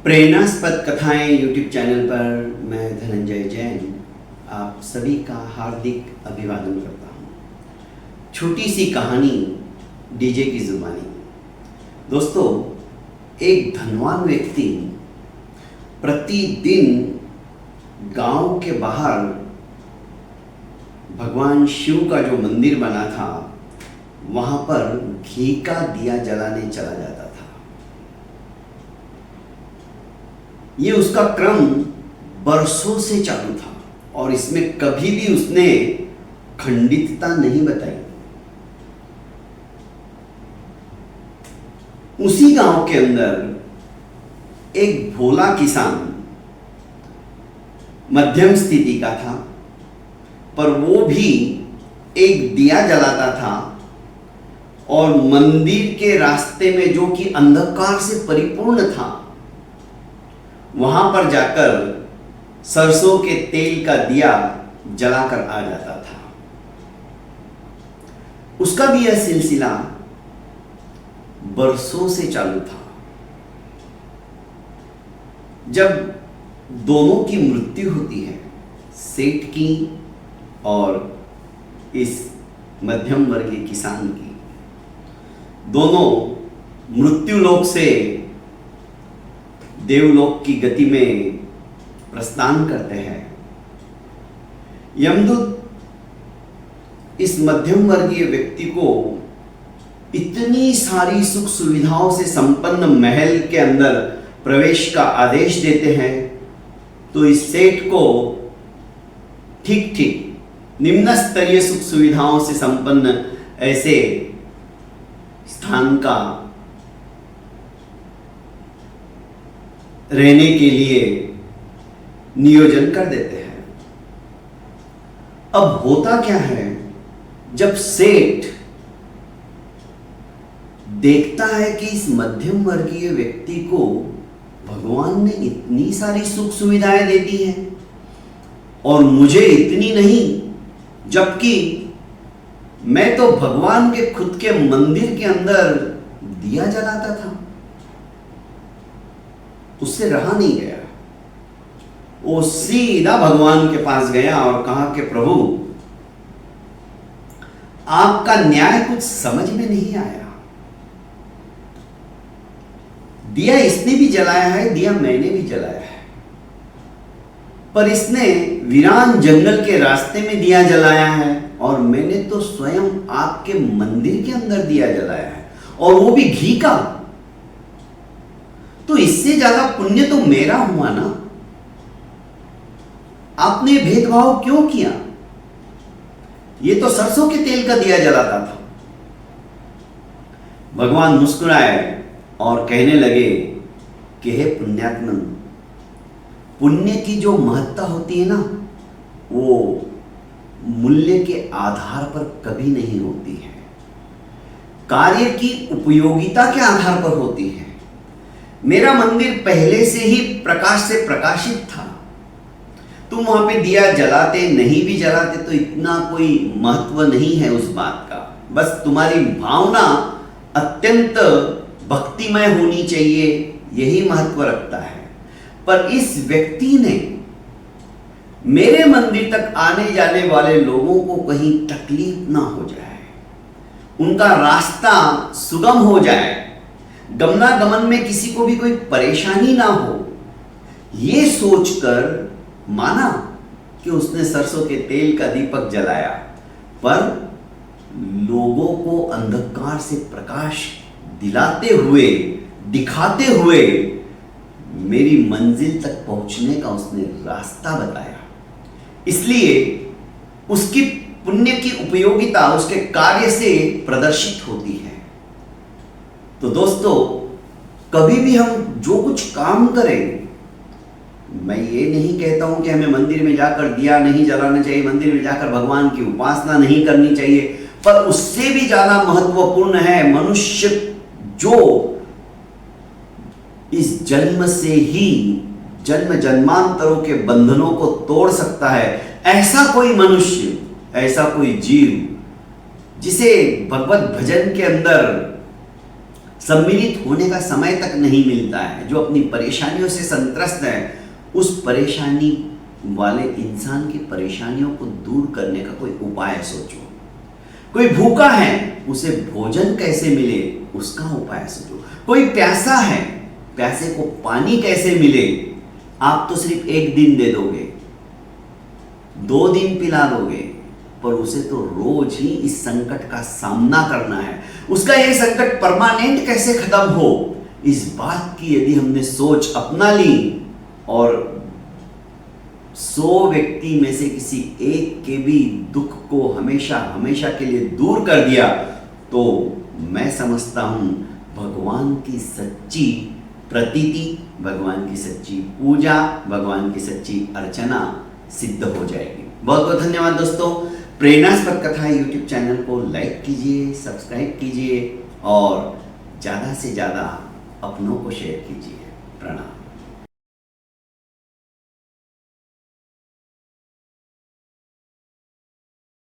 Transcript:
प्रेरणास्पद कथाएं YouTube channel पर मैं धनंजय जैन आप सभी का हार्दिक अभिवादन करता हूं। छोटी सी कहानी डीजे की जुबानी। दोस्तों, एक धनवान व्यक्ति प्रतिदिन गांव के बाहर भगवान शिव का जो मंदिर बना था वहां पर घी का दिया जलाने चला जाता था। ये उसका क्रम बरसों से चालू था और इसमें कभी भी उसने खंडितता नहीं बताई। उसी गांव के अंदर एक भोला किसान मध्यम स्थिति का था, पर वो भी एक दिया जलाता था और मंदिर के रास्ते में जो कि अंधकार से परिपूर्ण था वहां पर जाकर सरसों के तेल का दिया जलाकर आ जाता था। उसका भी यह सिलसिला बरसों से चालू था। जब दोनों की मृत्यु होती है, सेठ की और इस मध्यम वर्गीय किसान की, दोनों मृत्यु लोक से देवलोक की गति में प्रस्थान करते हैं। यमदूत इस मध्यम वर्गीय व्यक्ति को इतनी सारी सुख सुविधाओं से संपन्न महल के अंदर प्रवेश का आदेश देते हैं, तो इस सेठ को ठीक ठीक निम्न स्तरीय सुख सुविधाओं से संपन्न ऐसे स्थान का रहने के लिए नियोजन कर देते हैं। अब होता क्या है, जब सेठ देखता है कि इस मध्यम वर्गीय व्यक्ति को भगवान ने इतनी सारी सुख सुविधाएं दे दी हैं और मुझे इतनी नहीं, जबकि मैं तो भगवान के खुद के मंदिर के अंदर दिया जलाता था, उससे रहा नहीं गया। वो सीधा भगवान के पास गया और कहा कि प्रभु, आपका न्याय कुछ समझ में नहीं आया। दिया इसने भी जलाया है, दिया मैंने भी जलाया है, पर इसने वीरान जंगल के रास्ते में दिया जलाया है और मैंने तो स्वयं आपके मंदिर के अंदर दिया जलाया है, और वो भी घी का। तो इससे ज्यादा पुण्य तो मेरा हुआ ना। आपने भेदभाव क्यों किया? ये तो सरसों के तेल का दिया जलाता था। भगवान मुस्कुराए और कहने लगे कि हे पुण्यात्मन, पुण्य की जो महत्ता होती है ना, वो मूल्य के आधार पर कभी नहीं होती है, कार्य की उपयोगिता के आधार पर होती है। मेरा मंदिर पहले से ही प्रकाश से प्रकाशित था। तुम वहां पे दिया जलाते नहीं भी जलाते तो इतना कोई महत्व नहीं है उस बात का। बस तुम्हारी भावना अत्यंत भक्तिमय होनी चाहिए, यही महत्व रखता है। पर इस व्यक्ति ने मेरे मंदिर तक आने जाने वाले लोगों को कहीं तकलीफ ना हो जाए, उनका रास्ता सुगम हो जाए, गमनागमन में किसी को भी कोई परेशानी ना हो, ये सोचकर माना कि उसने सरसों के तेल का दीपक जलाया, पर लोगों को अंधकार से प्रकाश दिलाते हुए, दिखाते हुए मेरी मंजिल तक पहुंचने का उसने रास्ता बताया। इसलिए उसकी पुण्य की उपयोगिता उसके कार्य से प्रदर्शित होती है। तो दोस्तों, कभी भी हम जो कुछ काम करें, मैं ये नहीं कहता हूं कि हमें मंदिर में जाकर दिया नहीं जलाना चाहिए, मंदिर में जाकर भगवान की उपासना नहीं करनी चाहिए, पर उससे भी ज्यादा महत्वपूर्ण है मनुष्य जो इस जन्म से ही जन्म जन्मांतरों के बंधनों को तोड़ सकता है। ऐसा कोई मनुष्य, ऐसा कोई जीव जिसे भगवत भजन के अंदर सम्मिलित होने का समय तक नहीं मिलता है, जो अपनी परेशानियों से संत्रस्त है, उस परेशानी वाले इंसान की परेशानियों को दूर करने का कोई उपाय सोचो। कोई भूखा है, उसे भोजन कैसे मिले उसका उपाय सोचो। कोई प्यासा है, प्यासे को पानी कैसे मिले। आप तो सिर्फ 1 दिन दे दोगे, 2 दिन पिला दोगे, पर उसे तो रोज ही इस संकट का सामना करना है। उसका ये संकट परमानेंट कैसे खत्म हो, इस बात की यदि हमने सोच अपना ली और 100 व्यक्ति में से किसी एक के भी दुख को हमेशा हमेशा के लिए दूर कर दिया, तो मैं समझता हूं भगवान की सच्ची प्रतीति, भगवान की सच्ची पूजा, भगवान की सच्ची अर्चना सिद्ध हो जाएगी। बहुत बहुत धन्यवाद दोस्तों। प्रेरणास्पद कथा यूट्यूब चैनल को लाइक कीजिए, सब्सक्राइब कीजिए और ज़्यादा से ज़्यादा अपनों को शेयर कीजिए।